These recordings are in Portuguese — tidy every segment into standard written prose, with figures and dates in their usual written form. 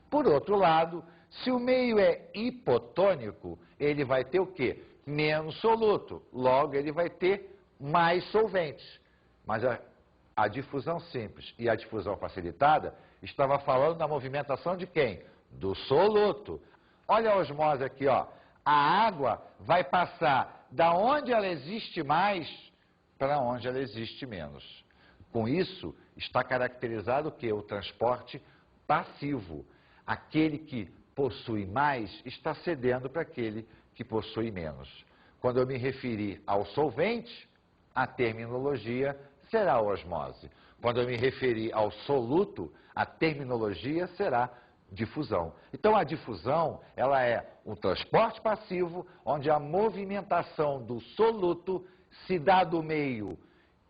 Por outro lado, se o meio é hipotônico, ele vai ter o quê? Menos soluto, logo ele vai ter mais solventes. Mas a difusão simples e a difusão facilitada estava falando da movimentação de quem? Do soluto. Olha a osmose aqui, ó. A água vai passar da onde ela existe mais para onde ela existe menos. Com isso, está caracterizado o quê? O transporte passivo. Aquele que possui mais está cedendo para aquele que possui menos. Quando eu me referir ao solvente, a terminologia será osmose. Quando eu me referir ao soluto, a terminologia será difusão. Então, a difusão, ela é um transporte passivo, onde a movimentação do soluto se dá do meio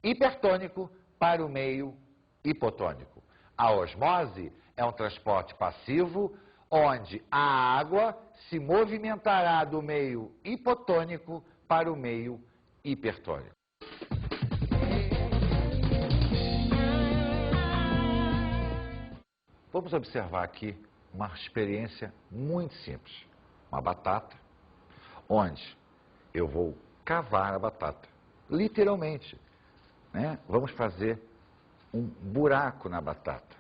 hipertônico para o meio hipotônico. A osmose é um transporte passivo, onde a água se movimentará do meio hipotônico para o meio hipertônico. Vamos observar aqui uma experiência muito simples. Uma batata, onde eu vou cavar a batata. Literalmente, né? Vamos fazer um buraco na batata.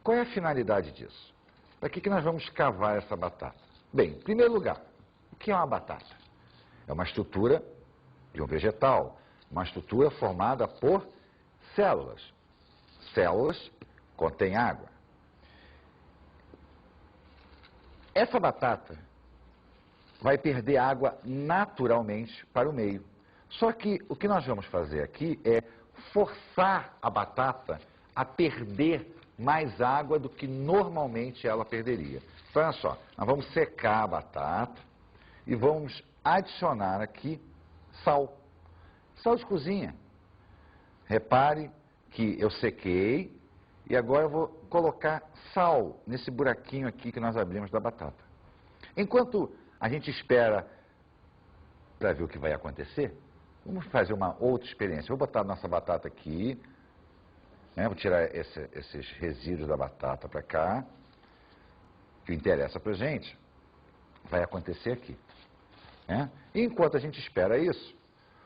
Qual é a finalidade disso? Para que nós vamos cavar essa batata? Bem, em primeiro lugar, o que é uma batata? É uma estrutura de um vegetal, uma estrutura formada por células. Células contêm água. Essa batata vai perder água naturalmente para o meio. Só que o que nós vamos fazer aqui é forçar a batata a perder mais água do que normalmente ela perderia. Então, olha só, nós vamos secar a batata e vamos adicionar aqui sal. Sal de cozinha. Repare que eu sequei e agora eu vou colocar sal nesse buraquinho aqui que nós abrimos da batata. Enquanto a gente espera para ver o que vai acontecer, vamos fazer uma outra experiência. Vou botar a nossa batata aqui, né? Vou tirar esses resíduos da batata para cá. O que interessa para a gente vai acontecer aqui, né? E enquanto a gente espera isso,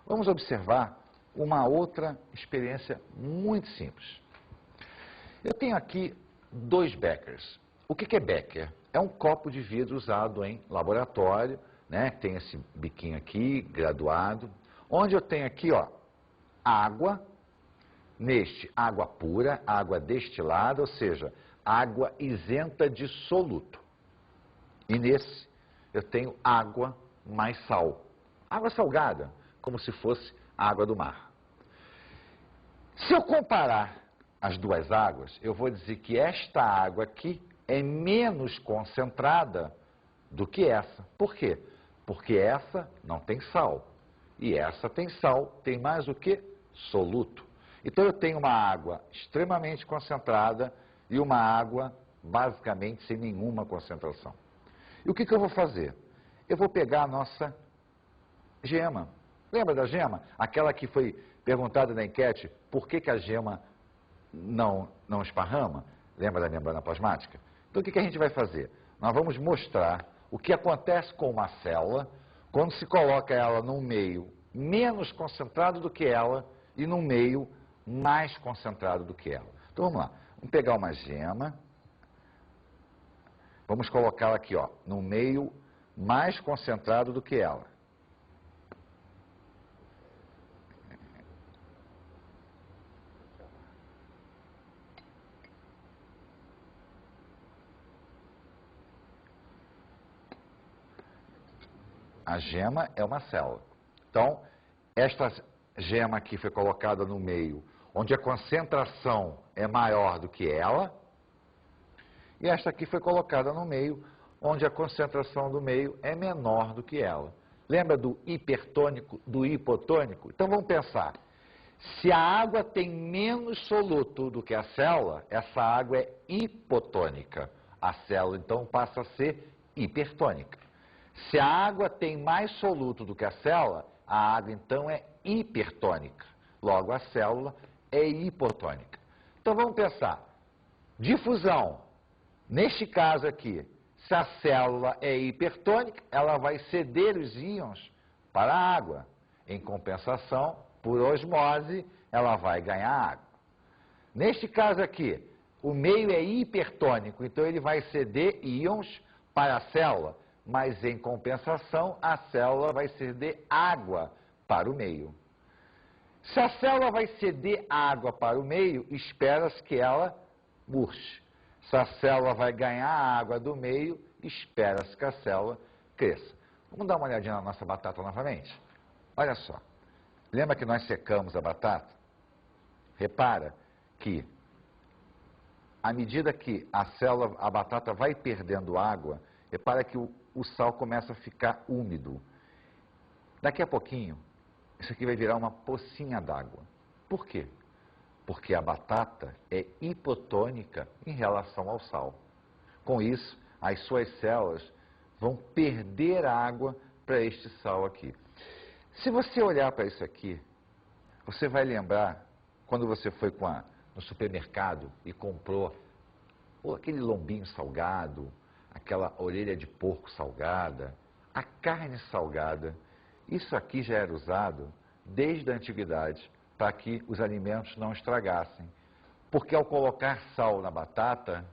vamos observar uma outra experiência muito simples. Eu tenho aqui 2 Beckers. O que é Becker? É um copo de vidro usado em laboratório, né? Tem esse biquinho aqui, graduado, onde eu tenho aqui, ó, água, neste água pura, água destilada, ou seja, água isenta de soluto. E nesse eu tenho água mais sal. Água salgada, como se fosse água do mar. Se eu comparar as duas águas, eu vou dizer que esta água aqui é menos concentrada do que essa. Por quê? Porque essa não tem sal. E essa tem sal, tem mais o que? Soluto. Então eu tenho uma água extremamente concentrada e uma água basicamente sem nenhuma concentração. E o que eu vou fazer? Eu vou pegar a nossa gema. Lembra da gema? Aquela que foi perguntada na enquete, por que a gema não esparrama? Lembra da membrana plasmática? Então o que a gente vai fazer? Nós vamos mostrar o que acontece com uma célula quando se coloca ela num meio menos concentrado do que ela e num meio mais concentrado do que ela. Então vamos lá. Vamos pegar uma gema. Vamos colocá-la aqui, ó, num meio mais concentrado do que ela. A gema é uma célula. Então, esta gema aqui foi colocada no meio onde a concentração é maior do que ela, e esta aqui foi colocada no meio onde a concentração do meio é menor do que ela. Lembra do hipertônico, do hipotônico? Então vamos pensar. Se a água tem menos soluto do que a célula, essa água é hipotônica. A célula então passa a ser hipertônica. Se a água tem mais soluto do que a célula, a água então é hipertônica. Logo, a célula é hipotônica. Então vamos pensar. Difusão. Neste caso aqui, se a célula é hipertônica, ela vai ceder os íons para a água. Em compensação, por osmose, ela vai ganhar água. Neste caso aqui, o meio é hipertônico, então ele vai ceder íons para a célula, mas em compensação, a célula vai ceder água para o meio. Se a célula vai ceder água para o meio, espera-se que ela murche. Se a célula vai ganhar água do meio, espera-se que a célula cresça. Vamos dar uma olhadinha na nossa batata novamente? Olha só. Lembra que nós secamos a batata? Repara que, à medida que a batata vai perdendo água, repara que o sal começa a ficar úmido. Daqui a pouquinho, isso aqui vai virar uma pocinha d'água. Por quê? Porque a batata é hipotônica em relação ao sal. Com isso, as suas células vão perder água para este sal aqui. Se você olhar para isso aqui, você vai lembrar quando você foi no supermercado e comprou aquele lombinho salgado, aquela orelha de porco salgada, a carne salgada. Isso aqui já era usado desde a antiguidade para que os alimentos não estragassem. Porque ao colocar sal na batata,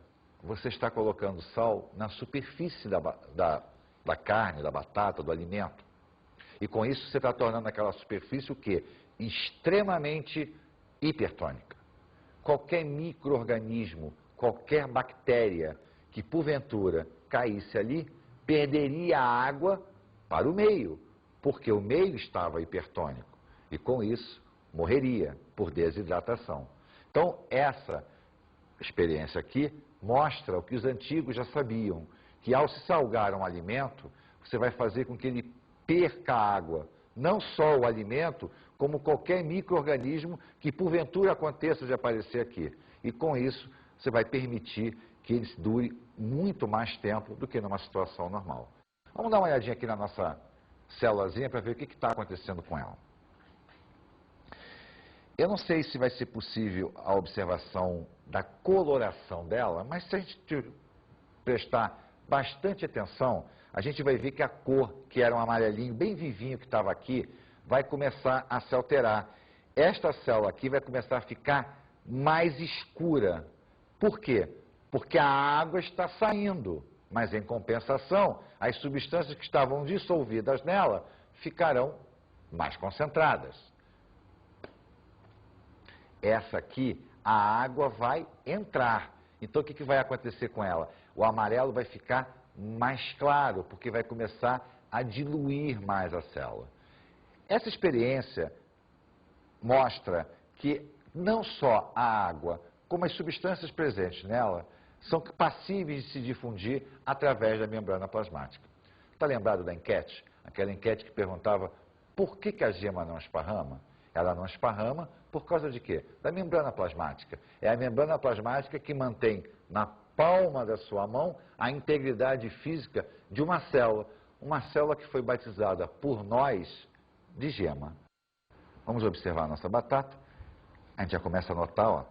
você está colocando sal na superfície da carne, da batata, do alimento. E com isso você está tornando aquela superfície o quê? Extremamente hipertônica. Qualquer micro-organismo, qualquer bactéria que porventura caísse ali, perderia a água para o meio, porque o meio estava hipertônico. E com isso, morreria por desidratação. Então, essa experiência aqui mostra o que os antigos já sabiam, que ao se salgar um alimento, você vai fazer com que ele perca água. Não só o alimento, como qualquer micro-organismo que porventura aconteça de aparecer aqui. E com isso, você vai permitir que ele dure muito mais tempo do que numa situação normal. Vamos dar uma olhadinha aqui na nossa célulazinha para ver o que está acontecendo com ela. Eu não sei se vai ser possível a observação da coloração dela, mas se a gente prestar bastante atenção, a gente vai ver que a cor, que era um amarelinho bem vivinho que estava aqui, vai começar a se alterar. Esta célula aqui vai começar a ficar mais escura. Por quê? Porque a água está saindo, mas em compensação, as substâncias que estavam dissolvidas nela ficarão mais concentradas. Essa aqui, a água vai entrar. Então, o que vai acontecer com ela? O amarelo vai ficar mais claro, porque vai começar a diluir mais a célula. Essa experiência mostra que não só a água, como as substâncias presentes nela, são passíveis de se difundir através da membrana plasmática. Está lembrado da enquete? Aquela enquete que perguntava por que a gema não esparrama? Ela não esparrama por causa de quê? Da membrana plasmática. É a membrana plasmática que mantém na palma da sua mão a integridade física de uma célula que foi batizada por nós de gema. Vamos observar a nossa batata. A gente já começa a notar, ó,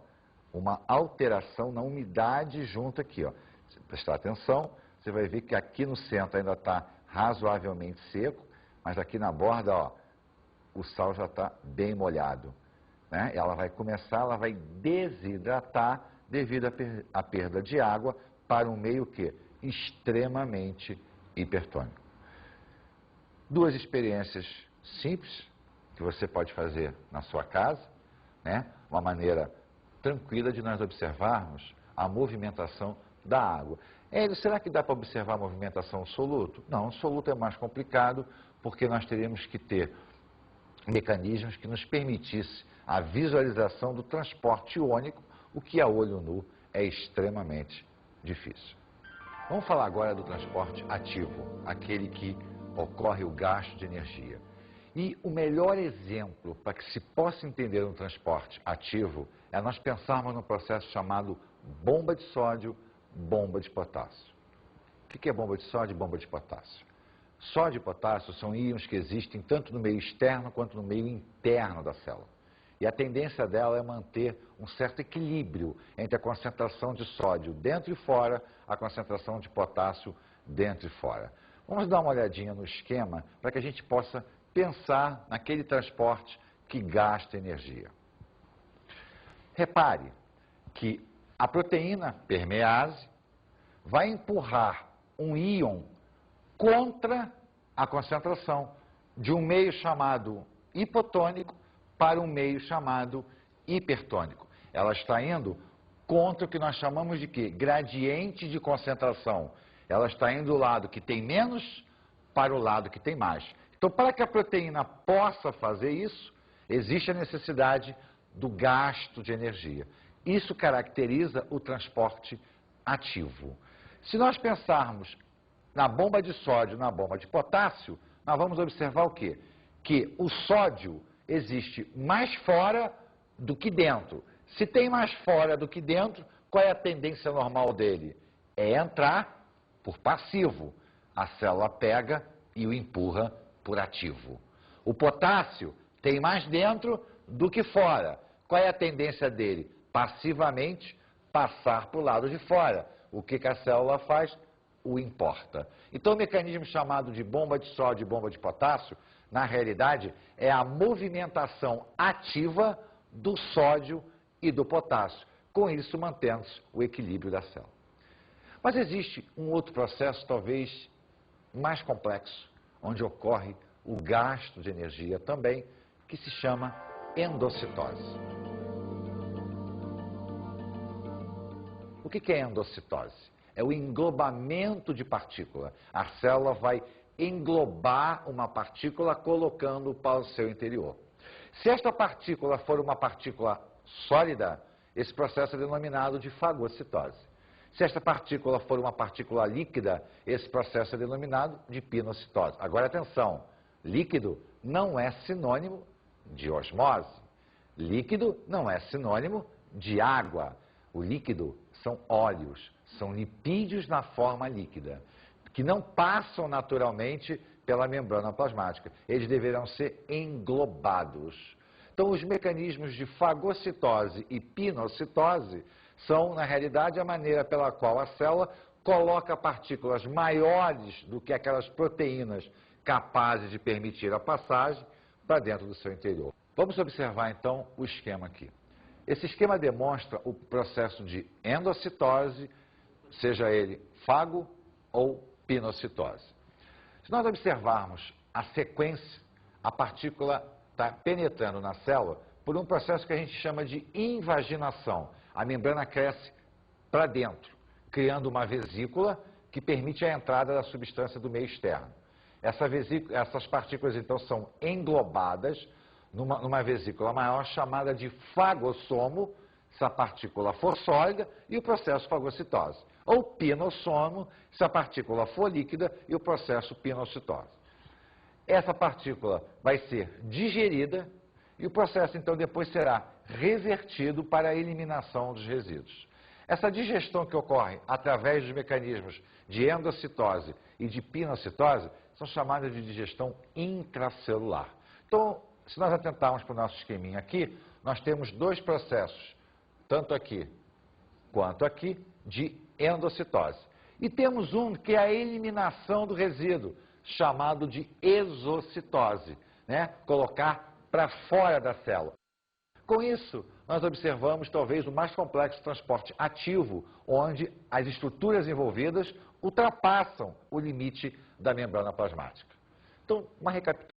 uma alteração na umidade junto aqui, ó. Se prestar atenção, você vai ver que aqui no centro ainda está razoavelmente seco, mas aqui na borda, ó, o sal já está bem molhado, né? Ela vai desidratar devido à perda de água para um meio que extremamente hipertônico. Duas experiências simples que você pode fazer na sua casa, né? Uma maneira tranquila de nós observarmos a movimentação da água. Será que dá para observar a movimentação soluto? Não, o soluto é mais complicado porque nós teríamos que ter mecanismos que nos permitissem a visualização do transporte iônico, o que a olho nu é extremamente difícil. Vamos falar agora do transporte ativo, aquele que ocorre o gasto de energia. E o melhor exemplo para que se possa entender um transporte ativo é nós pensarmos num processo chamado bomba de sódio, bomba de potássio. O que é bomba de sódio e bomba de potássio? Sódio e potássio são íons que existem tanto no meio externo quanto no meio interno da célula. E a tendência dela é manter um certo equilíbrio entre a concentração de sódio dentro e fora, a concentração de potássio dentro e fora. Vamos dar uma olhadinha no esquema para que a gente possa pensar naquele transporte que gasta energia. Repare que a proteína permease vai empurrar um íon contra a concentração de um meio chamado hipotônico para um meio chamado hipertônico. Ela está indo contra o que nós chamamos de quê? Gradiente de concentração. Ela está indo do lado que tem menos para o lado que tem mais. Então, para que a proteína possa fazer isso, existe a necessidade do gasto de energia. Isso caracteriza o transporte ativo. Se nós pensarmos na bomba de sódio, na bomba de potássio, nós vamos observar o quê? Que o sódio existe mais fora do que dentro. Se tem mais fora do que dentro, qual é a tendência normal dele? É entrar por passivo. A célula pega e o empurra por ativo. O potássio tem mais dentro do que fora. Qual é a tendência dele? Passivamente passar para o lado de fora. O que a célula faz? O importa. Então, o mecanismo chamado de bomba de sódio e bomba de potássio, na realidade, é a movimentação ativa do sódio e do potássio. Com isso, mantendo-se o equilíbrio da célula. Mas existe um outro processo, talvez mais complexo, onde ocorre o gasto de energia também, que se chama endocitose. O que é endocitose? É o englobamento de partícula. A célula vai englobar uma partícula colocando para o seu interior. Se esta partícula for uma partícula sólida, esse processo é denominado de fagocitose. Se esta partícula for uma partícula líquida, esse processo é denominado de pinocitose. Agora, atenção, líquido não é sinônimo de osmose. Líquido não é sinônimo de água. O líquido são óleos, são lipídios na forma líquida, que não passam naturalmente pela membrana plasmática. Eles deverão ser englobados. Então, os mecanismos de fagocitose e pinocitose são, na realidade, a maneira pela qual a célula coloca partículas maiores do que aquelas proteínas capazes de permitir a passagem para dentro do seu interior. Vamos observar, então, o esquema aqui. Esse esquema demonstra o processo de endocitose, seja ele fago ou pinocitose. Se nós observarmos a sequência, a partícula está penetrando na célula por um processo que a gente chama de invaginação. A membrana cresce para dentro, criando uma vesícula que permite a entrada da substância do meio externo. Essas partículas, então, são englobadas numa vesícula maior chamada de fagossomo, se a partícula for sólida, e o processo fagocitose. Ou pinossomo, se a partícula for líquida, e o processo pinocitose. Essa partícula vai ser digerida e o processo, então, depois será revertido para a eliminação dos resíduos. Essa digestão que ocorre através dos mecanismos de endocitose e de pinocitose são chamadas de digestão intracelular. Então, se nós atentarmos para o nosso esqueminha aqui, nós temos dois processos, tanto aqui quanto aqui, de endocitose. E temos um que é a eliminação do resíduo, chamado de exocitose, né? Colocar para fora da célula. Com isso, nós observamos talvez o mais complexo transporte ativo, onde as estruturas envolvidas ultrapassam o limite da membrana plasmática. Então, uma recapitulação.